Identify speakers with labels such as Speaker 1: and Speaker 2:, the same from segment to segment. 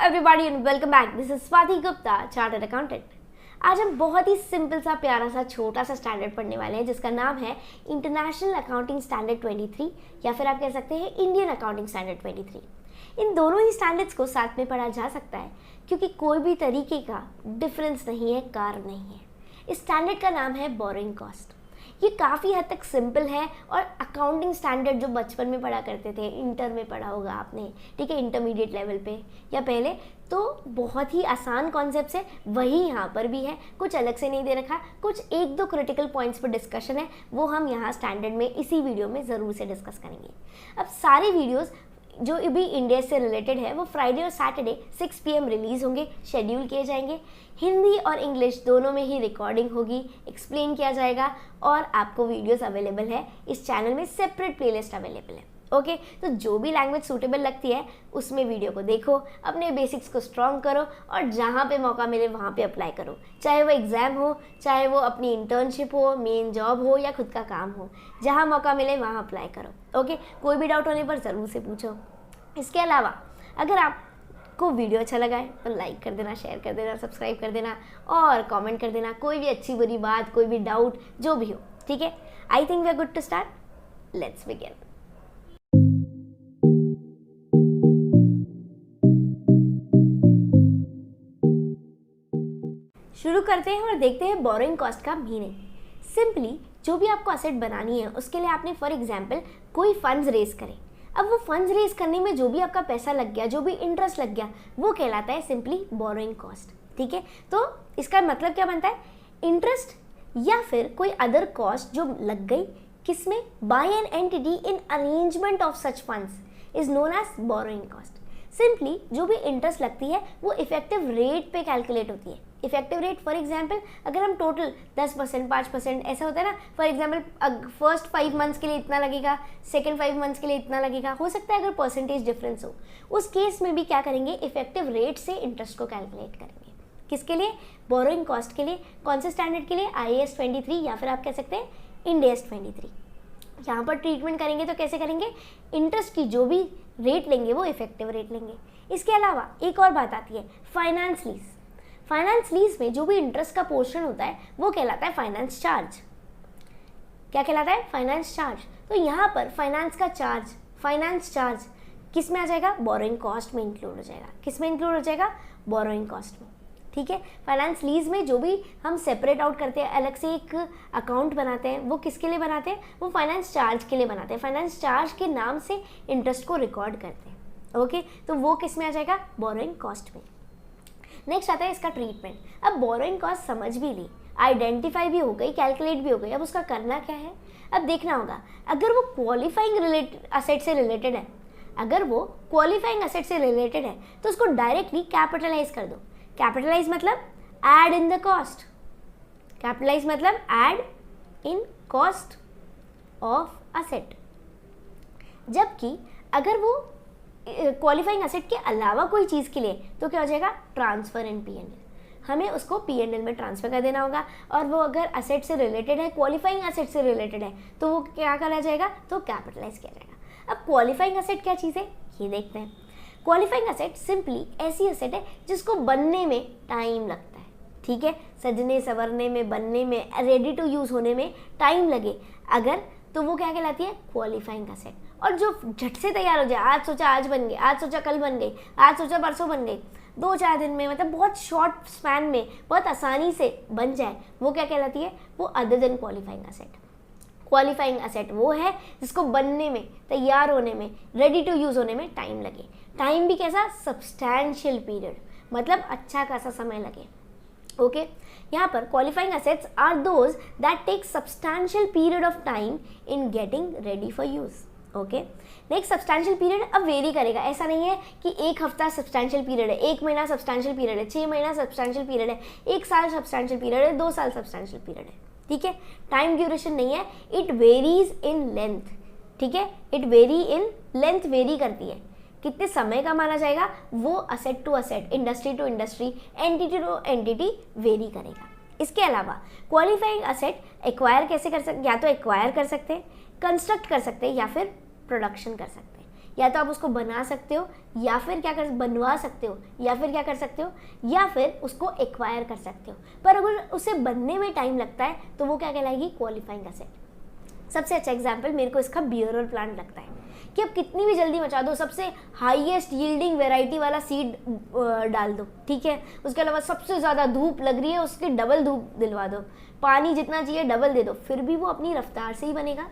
Speaker 1: everybody and welcome back. This is Swati Gupta, chartered accountant. आज हम बहुत ही simple सा प्यारा सा छोटा सा स्टैंडर्ड पढ़ने वाले हैं जिसका नाम है इंटरनेशनल अकाउंटिंग स्टैंडर्ड 23 या फिर आप कह सकते हैं इंडियन अकाउंटिंग स्टैंडर्ड 23। इन दोनों ही स्टैंडर्ड्स को साथ में पढ़ा जा सकता है क्योंकि कोई भी तरीके का डिफरेंस नहीं है, कार्य नहीं है। इस स्टैंडर्ड का नाम है बोरोइंग कॉस्ट। ये काफ़ी हद तक सिंपल है और अकाउंटिंग स्टैंडर्ड जो बचपन में पढ़ा करते थे, इंटर में पढ़ा होगा आपने, ठीक है, इंटरमीडिएट लेवल पे या पहले, तो बहुत ही आसान कॉन्सेप्ट्स है, वही यहाँ पर भी है, कुछ अलग से नहीं दे रखा। कुछ एक दो क्रिटिकल पॉइंट्स पर डिस्कशन है, वो हम यहाँ स्टैंडर्ड में इसी वीडियो में ज़रूर से डिस्कस करेंगे। अब सारे वीडियोज़ जो भी इंडिया से रिलेटेड है वो फ्राइडे और सैटरडे 6 PM रिलीज़ होंगे, शेड्यूल किए जाएंगे। हिंदी और इंग्लिश दोनों में ही रिकॉर्डिंग होगी, एक्सप्लेन किया जाएगा और आपको वीडियोस अवेलेबल है इस चैनल में, सेपरेट प्लेलिस्ट अवेलेबल है। ओके, तो जो भी लैंग्वेज सूटेबल लगती है उसमें वीडियो को देखो, अपने बेसिक्स को स्ट्रॉन्ग करो और जहाँ पे मौका मिले वहाँ पे अप्लाई करो, चाहे वो एग्ज़ाम हो, चाहे वो अपनी इंटर्नशिप हो, मेन जॉब हो या खुद का काम हो, जहाँ मौका मिले वहाँ अप्लाई करो। ओके, कोई भी डाउट होने पर ज़रूर से पूछो। इसके अलावा अगर आपको वीडियो अच्छा लगा है तो लाइक कर देना, शेयर कर देना, सब्सक्राइब कर देना और कमेंट कर देना, कोई भी अच्छी बुरी बात, कोई भी डाउट जो भी हो, ठीक है। I think we are good to start, let's begin. शुरू करते हैं और देखते हैं बोरोइंग कॉस्ट का मीनिंग। सिंपली जो भी आपको असेट बनानी है उसके लिए आपने फॉर एग्जांपल कोई फंड्स रेज करे। अब वो फंड्स रेज करने में जो भी आपका पैसा लग गया, जो भी इंटरेस्ट लग गया, वो कहलाता है सिंपली बोरोइंग कॉस्ट, ठीक है। तो इसका मतलब क्या बनता है, इंटरेस्ट या फिर कोई अदर कॉस्ट जो लग गई किसमें, by an entity in arrangement of such funds is known as borrowing cost. Simply जो भी इंटरेस्ट लगती है वो इफेक्टिव रेट पे कैलकुलेट होती है। इफेक्टिव रेट फॉर एग्जांपल अगर हम टोटल 10%, 5% ऐसा होता है ना, फॉर एग्जांपल फर्स्ट 5 मंथ्स के लिए इतना लगेगा, सेकंड 5 मंथ्स के लिए इतना लगेगा, हो सकता है अगर परसेंटेज डिफरेंस हो, उस केस में भी क्या करेंगे, इफेक्टिव रेट से इंटरेस्ट को कैलकुलेट करेंगे। किसके लिए, बोरोइंग कॉस्ट के लिए। कौन से स्टैंडर्ड के लिए, IAS 23 या फिर आप कह सकते हैं इंड AS 23। यहाँ पर ट्रीटमेंट करेंगे तो कैसे करेंगे, इंटरेस्ट की जो भी रेट लेंगे वो इफेक्टिव रेट लेंगे। इसके अलावा एक और बात आती है, फाइनेंस लीज। फाइनेंस लीज में जो भी इंटरेस्ट का पोर्शन होता है वो कहलाता है फाइनेंस चार्ज। क्या कहलाता है, फाइनेंस चार्ज। तो यहाँ पर फाइनेंस का चार्ज, फाइनेंस चार्ज किस में आ जाएगा, बोरोइंग कॉस्ट में इंक्लूड हो जाएगा। किस में इंक्लूड हो जाएगा, बोरोइंग कॉस्ट में, ठीक है। फाइनेंस लीज में जो भी हम सेपरेट आउट करते हैं, अलग से एक अकाउंट बनाते हैं, वो किसके लिए बनाते हैं, वो फाइनेंस चार्ज के लिए बनाते हैं। फाइनेंस चार्ज के नाम से इंटरेस्ट को रिकॉर्ड करते हैं। ओके, तो वो किस में आ जाएगा, बोरोइंग कॉस्ट में। नेक्स्ट आता है इसका ट्रीटमेंट। अब बोरोइंग कॉस्ट समझ भी ली, आइडेंटिफाई भी हो गई, कैलकुलेट भी हो गई, अब उसका करना क्या है, अब देखना होगा अगर वो क्वालिफाइंग असेट से रिलेटेड है, अगर वो क्वालिफाइंग असेट से रिलेटेड है तो उसको डायरेक्टली कैपिटलाइज कर दो। कैपिटलाइज मतलब add in the cost, capitalize मतलब add in cost of asset. जबकि अगर वो क्वालिफाइंग असेट के अलावा कोई चीज़ के लिए तो क्या हो जाएगा, ट्रांसफर इन P&L। हमें उसको P&L में ट्रांसफर कर देना होगा और वो अगर असेट से रिलेटेड है, क्वालिफाइंग असेट से रिलेटेड है, तो वो क्या करा जाएगा, तो कैपिटलाइज किया जाएगा। अब क्वालिफाइंग असेट क्या चीज़ है ये देखते हैं। क्वालिफाइंग असेट सिंपली ऐसी असेट है जिसको बनने में टाइम लगता है, ठीक है, सजने संवरने में, बनने में, रेडी टू यूज़ होने में टाइम लगे अगर, तो वो क्या कहलाती है, क्वालिफाइंग असेट। और जो झट से तैयार हो जाए, आज सोचा आज बन गई, आज सोचा कल बन गई, आज सोचा परसों बन गई, 2-4 दिन में, मतलब बहुत शॉर्ट स्पैन में बहुत आसानी से बन जाए, वो क्या कहलाती है, वो other than qualifying asset. Qualifying asset वो है जिसको बनने में, तैयार होने में, रेडी टू यूज़ होने में टाइम लगे। टाइम भी कैसा, सब्सटैंशियल पीरियड, मतलब अच्छा खासा समय लगे। ओके, यहाँ पर qualifying assets are those that take substantial period of time in getting ready for use. Okay, next substantial period अब वेरी करेगा, ऐसा नहीं है कि 1 हफ्ता सब्सटैंशियल पीरियड है, 1 महीना सब्सटैंशियल पीरियड है, 6 महीना सब्सटैंशियल पीरियड है, 1 साल सब्सटैंशियल पीरियड है, 2 साल सब्सटैंशियल पीरियड है, ठीक है। टाइम ड्यूरेशन नहीं है, इट वेरीज इन लेंथ, ठीक है, it vary in length, vary करती है, कितने समय का माना जाएगा वो asset to asset, industry to industry, entity to entity vary करेगा। इसके अलावा क्वालिफाइंग असेट एक्वायर कैसे कर सकते, या तो एक्वायर कर सकते हैं, कंस्ट्रक्ट कर सकते हैं या फिर प्रोडक्शन कर सकते हैं। या तो आप उसको बना सकते हो, या फिर बनवा सकते हो, या फिर क्या कर सकते हो, या फिर उसको एक्वायर कर सकते हो। पर अगर उसे बनने में टाइम लगता है तो वो क्या कहलाएगी, क्वालिफाइंग असेट। सबसे अच्छा एग्जाम्पल मेरे को इसका बियरर प्लांट लगता है कि आप कितनी भी जल्दी मचा दो, सबसे हाईएस्ट यील्डिंग वेराइटी वाला सीड डाल दो, ठीक है, उसके अलावा सबसे ज़्यादा धूप लग रही है उसकी डबल धूप दिलवा दो, पानी जितना चाहिए डबल दे दो, फिर भी वो अपनी रफ्तार से ही बनेगा,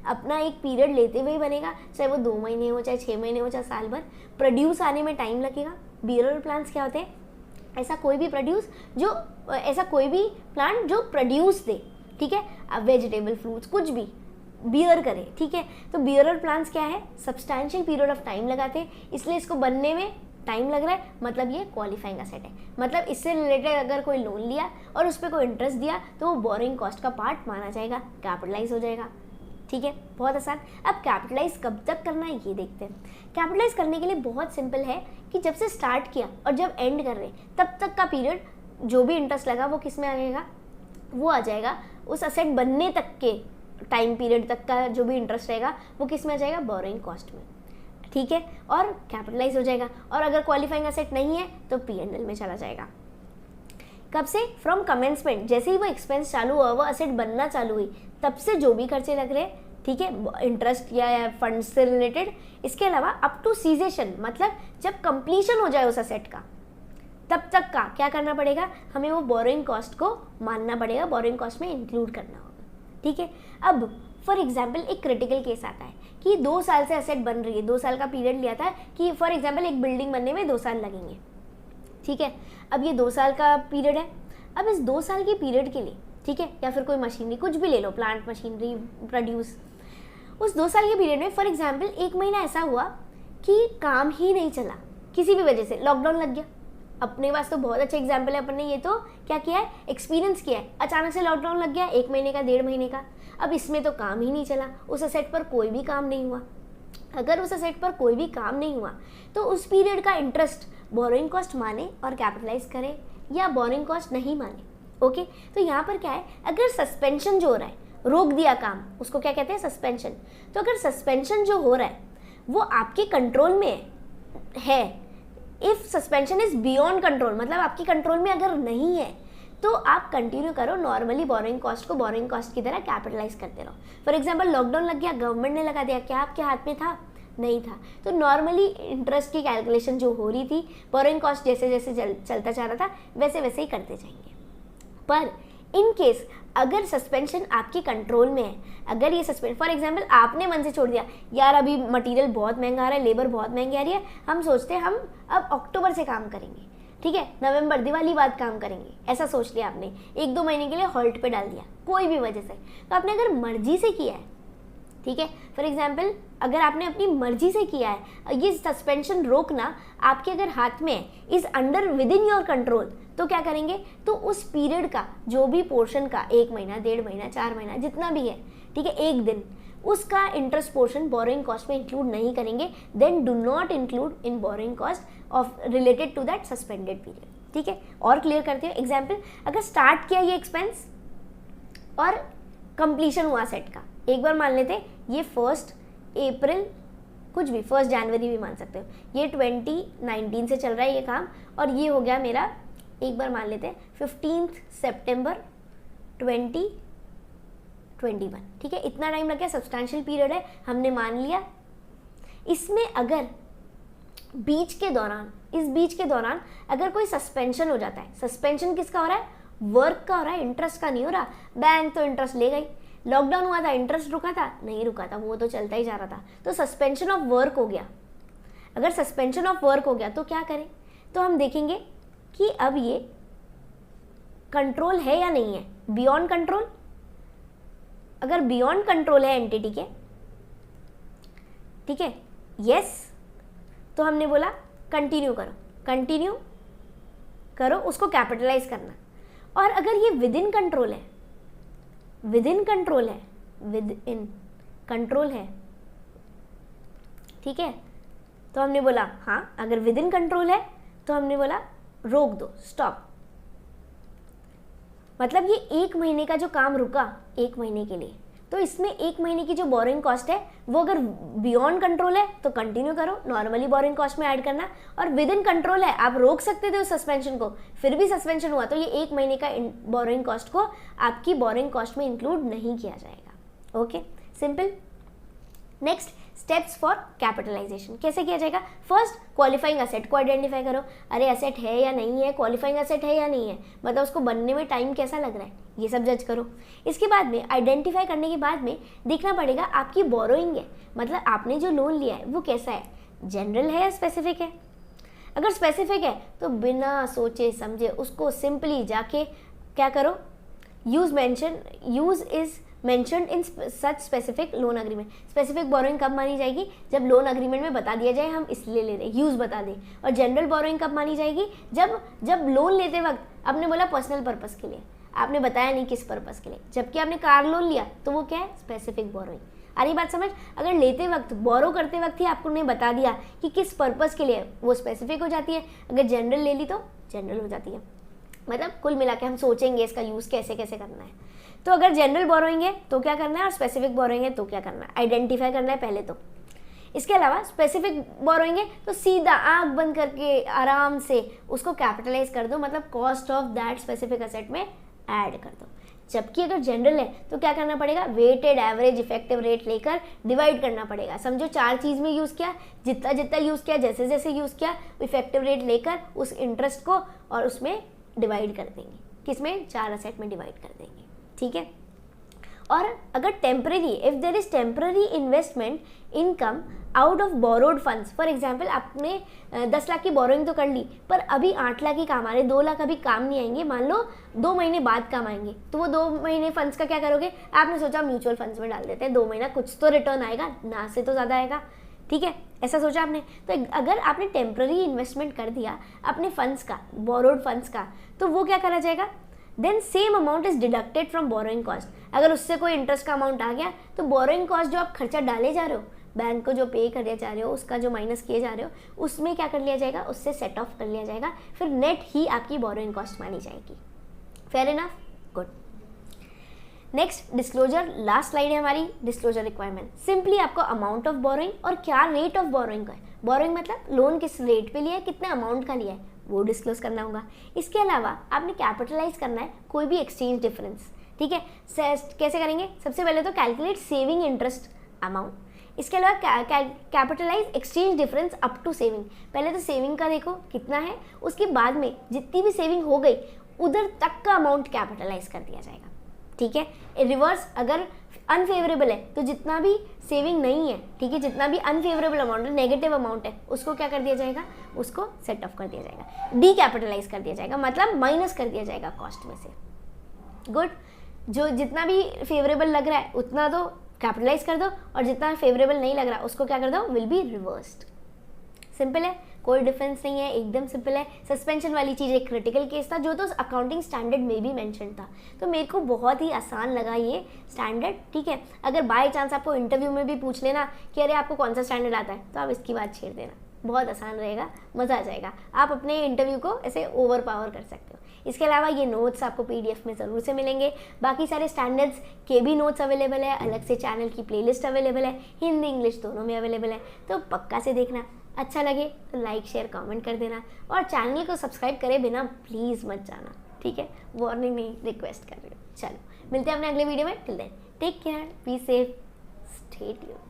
Speaker 1: अपना एक पीरियड लेते हुए ही बनेगा, चाहे वो 2 महीने हो, चाहे 6 महीने हो, चाहे साल भर, प्रोड्यूस आने में टाइम लगेगा। बियरर प्लांट्स क्या होते हैं, ऐसा कोई भी प्लांट जो प्रोड्यूस दे, ठीक है, अब वेजिटेबल फ्रूट्स कुछ भी बियर करे, ठीक है। तो बियरर प्लांट्स क्या है, सब्सटैंशियल पीरियड ऑफ टाइम लगाते हैं, इसलिए इसको बनने में टाइम लग रहा है, मतलब ये क्वालिफाइंग असेट है। मतलब इससे रिलेटेड अगर कोई लोन लिया और उस पर कोई इंटरेस्ट दिया तो वो बोरिंग कॉस्ट का पार्ट माना जाएगा, कैपिटलाइज हो जाएगा, ठीक है, बहुत आसान। अब कैपिटलाइज कब तक करना है ये देखते हैं। कैपिटलाइज करने के लिए बहुत सिंपल है कि जब से स्टार्ट किया और जब एंड कर रहे हैं तब तक का पीरियड जो भी इंटरेस्ट लगा वो किस में आ जाएगा, वो आ जाएगा उस असेट बनने तक के टाइम पीरियड तक का जो भी इंटरेस्ट रहेगा वो किस में आ जाएगा, बोरिंग कॉस्ट में, ठीक है, और कैपिटलाइज हो जाएगा। और अगर क्वालिफाइंग असेट नहीं है तो P&L में चला जाएगा। कब से, फ्रॉम कमेंसमेंट, जैसे ही वो एक्सपेंस चालू हुआ, वो असेट बनना चालू हुई, तब से जो भी खर्चे लग रहे हैं, ठीक है, इंटरेस्ट या फंड से रिलेटेड, इसके अलावा अप टू सीजेशन, मतलब जब कंप्लीशन हो जाए उस असेट का तब तक का क्या करना पड़ेगा, हमें वो बोरिंग कॉस्ट को मानना पड़ेगा, बोरिंग कॉस्ट में इंक्लूड करना होगा, ठीक है। अब फॉर एग्जाम्पल एक क्रिटिकल केस आता है कि 2 साल से असेट बन रही है, 2 साल का पीरियड लिया था कि फॉर एग्जाम्पल एक बिल्डिंग बनने में 2 साल लगेंगे, ठीक है। अब ये 2 साल का पीरियड है, अब इस 2 साल के पीरियड के लिए, ठीक है, या फिर कोई मशीनरी कुछ भी ले लो, प्लांट मशीनरी प्रोड्यूस, उस 2 साल के पीरियड में फॉर एग्जाम्पल 1 महीना ऐसा हुआ कि काम ही नहीं चला, किसी भी वजह से लॉकडाउन लग गया। अपने पास तो बहुत अच्छा एग्जाम्पल है, अपन ने ये तो क्या किया है, एक्सपीरियंस किया है, अचानक से लॉकडाउन लग गया 1 महीने का, 1.5 महीने का, अब इसमें तो काम ही नहीं चला, उस असेट पर कोई भी काम नहीं हुआ। अगर उस असेट पर कोई भी काम नहीं हुआ तो उस पीरियड का इंटरेस्ट बोरिंग कॉस्ट माने और कैपिटलाइज करें या बोरिंग कॉस्ट नहीं माने, ओके। तो यहाँ पर क्या है, अगर सस्पेंशन जो हो रहा है, रोक दिया काम, उसको क्या कहते हैं, सस्पेंशन। तो अगर सस्पेंशन जो हो रहा है वो आपके कंट्रोल में है, if suspension is beyond control, मतलब आपकी कंट्रोल में अगर नहीं है तो आप कंटिन्यू करो नॉर्मली बोरिंग कॉस्ट को बोरिंग कॉस्ट की तरह कैपिटलाइज करते रहो। फॉर एग्जांपल लॉकडाउन लग गया, गवर्नमेंट ने लगा दिया, क्या आपके हाथ में था, नहीं था, तो नॉर्मली इंटरेस्ट की कैलकुलेशन जो हो रही थी, बोरिंग कॉस्ट जैसे जैसे चलता जा रहा था वैसे वैसे ही करते जाएंगे। पर इन केस अगर सस्पेंशन आपके कंट्रोल में है, अगर ये सस्पेंशन फॉर एग्जांपल आपने मन से छोड़ दिया, यार अभी मटेरियल बहुत महंगा आ रहा है, लेबर बहुत महंगी आ रही है, हम सोचते हैं हम अब अक्टूबर से काम करेंगे, ठीक है, नवंबर दिवाली बाद काम करेंगे, ऐसा सोच लिया आपने, 1-2 महीने के लिए हॉल्ट पे डाल दिया कोई भी वजह से। तो आपने अगर मर्जी से किया है, ठीक है, फॉर एग्जाम्पल अगर आपने अपनी मर्जी से किया है, ये सस्पेंशन रोकना आपके अगर हाथ में है, is under with in your control, तो क्या करेंगे, तो उस पीरियड का जो भी पोर्शन का 1 महीना, 1.5 महीना, 4 महीना जितना भी है, ठीक है, 1 दिन, उसका इंटरेस्ट पोर्शन बोरिंग कॉस्ट में इंक्लूड नहीं करेंगे, then do not include in borrowing cost of related to that suspended period, ठीक है। और क्लियर करते हैं, एग्जाम्पल अगर स्टार्ट किया ये एक्सपेंस और कंप्लीशन हुआ सेट का, एक बार मान लेते ये 1 अप्रैल, कुछ भी 1 जनवरी भी मान सकते हो, ये 2019 से चल रहा है ये काम, और ये हो गया मेरा, एक बार मान लेते हैं 15 सितंबर 2021, ठीक है, इतना टाइम लग गया, सब्सटैंशियल पीरियड है, हमने मान लिया। इसमें अगर बीच के दौरान अगर कोई सस्पेंशन हो जाता है, सस्पेंशन किसका हो रहा है, वर्क का हो रहा है, इंटरेस्ट का नहीं हो रहा। बैंक तो इंटरेस्ट ले गई, लॉकडाउन हुआ था, इंटरेस्ट रुका था, नहीं रुका था, वो तो चलता ही जा रहा था, तो सस्पेंशन ऑफ वर्क हो गया। अगर सस्पेंशन ऑफ वर्क हो गया तो क्या करें, तो हम देखेंगे कि अब ये कंट्रोल है या नहीं है, बियॉन्ड कंट्रोल। अगर बियॉन्ड कंट्रोल है एंटिटी के, ठीक है, यस, तो हमने बोला कंटिन्यू करो, उसको कैपिटलाइज करना। और अगर ये विद इन कंट्रोल है, ठीक है, तो हमने बोला हाँ, अगर विद इन कंट्रोल है तो हमने बोला रोक दो, स्टॉप। मतलब ये 1 महीने का जो काम रुका 1 महीने के लिए, तो इसमें 1 महीने की जो बोरिंग कॉस्ट है वो अगर बियॉन्ड कंट्रोल है तो कंटिन्यू करो, नॉर्मली बोरिंग कॉस्ट में ऐड करना, और विद इन कंट्रोल है आप रोक सकते थे उस सस्पेंशन को, फिर भी सस्पेंशन हुआ तो ये 1 महीने का बोरिंग कॉस्ट को आपकी बोरिंग कॉस्ट में इंक्लूड नहीं किया जाएगा। Okay, simple. Next, steps for capitalization कैसे किया जाएगा? फर्स्ट, क्वालिफाइंग असेट को आइडेंटिफाई करो, अरे असेट है या नहीं है, क्वालिफाइंग असेट है या नहीं है, मतलब उसको बनने में टाइम कैसा लग रहा है, ये सब जज करो। इसके बाद में आइडेंटिफाई करने के बाद में देखना पड़ेगा आपकी बोरोइंग है, मतलब आपने जो लोन लिया है वो कैसा है, जनरल है या स्पेसिफिक है। अगर स्पेसिफिक है तो बिना सोचे समझे उसको सिंपली जाके क्या करो, use is mentioned in such specific loan agreement. Specific borrowing कब मानी जाएगी? जब लोन अग्रीमेंट में बता दिया जाए हम इसलिए ले रहे हैं, यूज़ बता दें। और जनरल बोरोइंग कब मानी जाएगी? जब लोन लेते वक्त आपने बोला पर्सनल पर्पस के लिए, आपने बताया नहीं किस पर्पस के लिए, जबकि आपने कार लोन लिया तो वो क्या है? Specific borrowing. आ रही बात समझ? अगर लेते वक्त, बोरो करते वक्त ही आपको ने बता दिया कि किस पर्पस के लिए, वो स्पेसिफिक हो जाती है। अगर जनरल ले ली तो जनरल हो जाती है। मतलब कुल मिला के हम सोचेंगे इसका यूज़ कैसे कैसे करना है। तो अगर जनरल बोरोइंग है तो क्या करना है, और स्पेसिफिक बोरोइंग है तो क्या करना है, आइडेंटिफाई करना है पहले तो। इसके अलावा स्पेसिफिक बोरोइंग है तो सीधा आंख बंद करके आराम से उसको कैपिटलाइज कर दो, मतलब cost of that specific asset में ऐड कर दो। जबकि अगर जनरल है तो क्या करना पड़ेगा, वेटेड एवरेज इफेक्टिव रेट लेकर डिवाइड करना पड़ेगा। समझो 4 चीज़ में यूज़ किया, जितना जितना यूज़ किया, जैसे जैसे यूज़ किया, इफेक्टिव रेट लेकर उस इंटरेस्ट को और उसमें डिवाइड कर देंगे, किसमें, 4 असेट में डिवाइड कर देंगे। ठीक है। और अगर temporary, if there is temporary investment income out of borrowed funds, for example आपने 10 लाख की बोरोइंग तो कर ली पर अभी 8 लाख ही काम आ रहे, 2 लाख अभी काम नहीं आएंगे, मान लो 2 महीने बाद काम आएंगे, तो वो 2 महीने फंड्स का क्या करोगे? आपने सोचा म्यूचुअल फंड्स में डाल देते हैं, 2 महीना कुछ तो रिटर्न आएगा, ना से तो ज़्यादा आएगा। ठीक है, ऐसा सोचा आपने। तो अगर आपने टेम्पररी इन्वेस्टमेंट कर दिया अपने फंड्स का, बोरोड फंड्स का, तो वो क्या करा जाएगा? Then same amount is deducted from borrowing cost. अगर उससे कोई इंटरेस्ट का अमाउंट आ गया तो बोरोइंग कॉस्ट जो आप खर्चा डाले जा रहे हो, बैंक को जो पे कर जा रहे हो, उसका जो माइनस किए जा रहे हो, उसमें क्या कर लिया जाएगा, उससे सेट ऑफ कर लिया जाएगा, फिर नेट ही आपकी बोरोइंग कॉस्ट मानी जाएगी। Fair enough? Good. Next, disclosure, last slide है हमारी, डिस्क्लोजर रिक्वायरमेंट। सिंपली आपको अमाउंट ऑफ बोरोइंग और क्या रेट ऑफ बोरोइंग का है, बोरोइंग मतलब लोन किस रेट पे लिया है, कितने अमाउंट का लिया है, वो डिस्क्लोज करना होगा। इसके अलावा आपने कैपिटलाइज करना है कोई भी एक्सचेंज डिफरेंस। ठीक है, कैसे करेंगे? सबसे पहले तो कैलकुलेट सेविंग इंटरेस्ट अमाउंट। इसके अलावा capitalize exchange difference up to saving. पहले तो सेविंग का देखो कितना है, उसके बाद में जितनी भी सेविंग हो गई उधर तक का अमाउंट कैपिटलाइज कर दिया जाएगा। ठीक है, रिवर्स अगर अनफेवरेबल है तो जितना भी सेविंग नहीं है, ठीक है, जितना भी अनफेवरेबल अमाउंट है, नेगेटिव अमाउंट है, उसको क्या कर दिया जाएगा, उसको सेट ऑफ कर दिया जाएगा, डी कैपिटलाइज कर दिया जाएगा, मतलब माइनस कर दिया जाएगा कॉस्ट में से। गुड। जो जितना भी फेवरेबल लग रहा है उतना तो कैपिटलाइज कर दो, और जितना फेवरेबल नहीं लग रहा उसको क्या कर दो, विल बी रिवर्स्ड। सिंपल है, कोई डिफरेंस नहीं है, एकदम सिंपल है। सस्पेंशन वाली चीज़ एक क्रिटिकल केस था जो तो अकाउंटिंग स्टैंडर्ड में भी मेंशन था, तो मेरे को बहुत ही आसान लगा ये स्टैंडर्ड। ठीक है, अगर बाय चांस आपको इंटरव्यू में भी पूछ लेना कि अरे आपको कौन सा स्टैंडर्ड आता है, तो आप इसकी बात छेड़ देना, बहुत आसान रहेगा, मज़ा आ जाएगा, आप अपने इंटरव्यू को ऐसे ओवर पावर कर सकते हो। इसके अलावा ये नोट्स आपको PDF में ज़रूर से मिलेंगे, बाकी सारे स्टैंडर्ड्स के भी नोट्स अवेलेबल है, अलग से चैनल की प्लेलिस्ट अवेलेबल है, हिंदी इंग्लिश दोनों में अवेलेबल है, तो पक्का से देखना। अच्छा लगे तो लाइक शेयर कमेंट कर देना, और चैनल को सब्सक्राइब करे बिना प्लीज़ मत जाना। ठीक है, वार्निंग नहीं, रिक्वेस्ट कर रही हूँ। चलो मिलते हैं अपने अगले वीडियो में, till then take care, be safe, stay tuned.